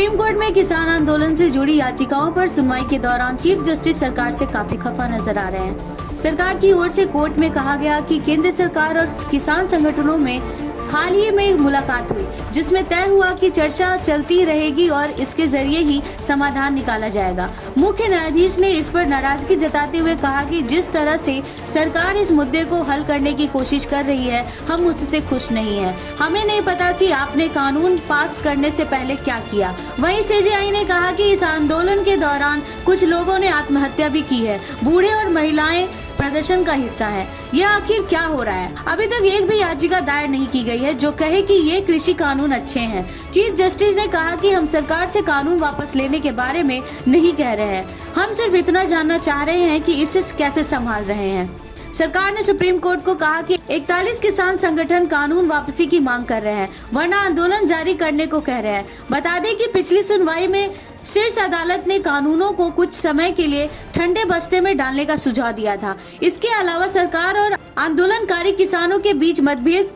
Supreme court में किसान आंदोलन से जुड़ी याचिकाओं पर सुनवाई के दौरान चीफ जस्टिस सरकार से काफी खफा नजर आ रहे हैं। सरकार की ओर से कोर्ट में कहा गया कि केंद्र सरकार और किसान संगठनों में हाल ही में एक मुलाकात हुई, जिसमें तय हुआ कि चर्चा चलती रहेगी और इसके जरिए ही समाधान निकाला जाएगा। मुख्य न्यायाधीश ने इस पर नाराजगी जताते हुए कहा कि जिस तरह से सरकार इस मुद्दे को हल करने की कोशिश कर रही है, हम उससे खुश नहीं हैं। हमें नहीं पता कि आपने कानून पास करने से पहले क्या किया। वहीं सीजेआई ने कहा कि इस आंदोलन के दौरान कुछ लोगों ने आत्महत्या भी की है। बूढ़े और महिलाएं प्रदर्शन का हिस्सा है। यह आखिर क्या हो रहा है? अभी तक एक भी याचिका दायर नहीं की गई है जो कहे कि ये कृषि कानून अच्छे हैं। चीफ जस्टिस ने कहा कि हम सरकार से कानून वापस लेने के बारे में नहीं कह रहे हैं, हम सिर्फ इतना जानना चाह रहे हैं कि इसे कैसे संभाल रहे हैं। सरकार ने सुप्रीम कोर्ट को कहा कि 41 किसान संगठन कानून वापसी की मांग कर रहे हैं, वरना आंदोलन जारी करने को कह रहे हैं। बता दें कि पिछली सुनवाई में शीर्ष अदालत ने कानूनों को कुछ समय के लिए ठंडे बस्ते में डालने का सुझाव दिया था। इसके अलावा सरकार और आंदोलनकारी किसानों के बीच मतभेद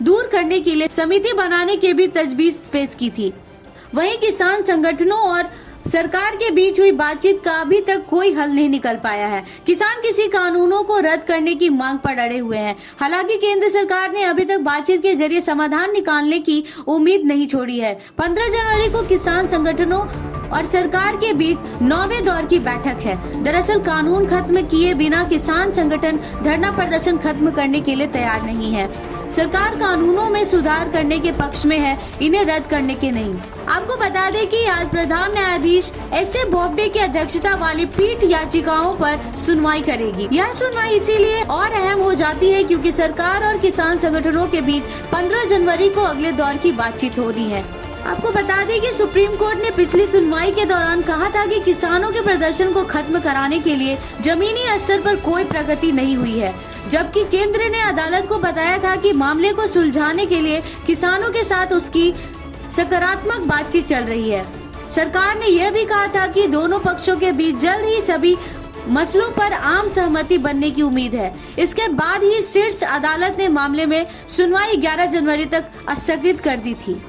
दूर करने के लिए समिति बनाने की भी तजवीज पेश की थी। वहीं किसान संगठनों और सरकार के बीच हुई बातचीत का अभी तक कोई हल नहीं निकल पाया है। किसान किसी कानूनों को रद्द करने की मांग पर अड़े हुए हैं। हालांकि केंद्र सरकार ने अभी तक बातचीत के जरिए समाधान निकालने की उम्मीद नहीं छोड़ी है। 15 जनवरी को किसान संगठनों और सरकार के बीच 9वें दौर की बैठक है। दरअसल कानून खत्म किए बिना किसान संगठन धरना प्रदर्शन खत्म करने के लिए तैयार नहीं है। सरकार कानूनों में सुधार करने के पक्ष में है, इन्हें रद्द करने के नहीं। आपको बता दें कि आज प्रधान न्यायाधीश एस.ए. बोबडे की अध्यक्षता वाली पीठ याचिकाओं पर सुनवाई करेगी। यह सुनवाई इसीलिए और अहम हो जाती है क्योंकि सरकार और किसान संगठनों के बीच 15 जनवरी को अगले दौर की बातचीत हो रही है। आपको बता दें कि सुप्रीम कोर्ट ने पिछली सुनवाई के दौरान कहा था कि किसानों के प्रदर्शन को खत्म कराने के लिए जमीनी स्तर पर कोई प्रगति नहीं हुई है, जबकि केंद्र ने अदालत को बताया था कि मामले को सुलझाने के लिए किसानों के साथ उसकी सकारात्मक बातचीत चल रही है। सरकार ने यह भी कहा था कि दोनों पक्षों के बीच जल्द ही सभी मसलों पर आम सहमति बनने की उम्मीद है। इसके बाद ही शीर्ष अदालत ने मामले में सुनवाई 11 जनवरी तक स्थगित कर दी थी।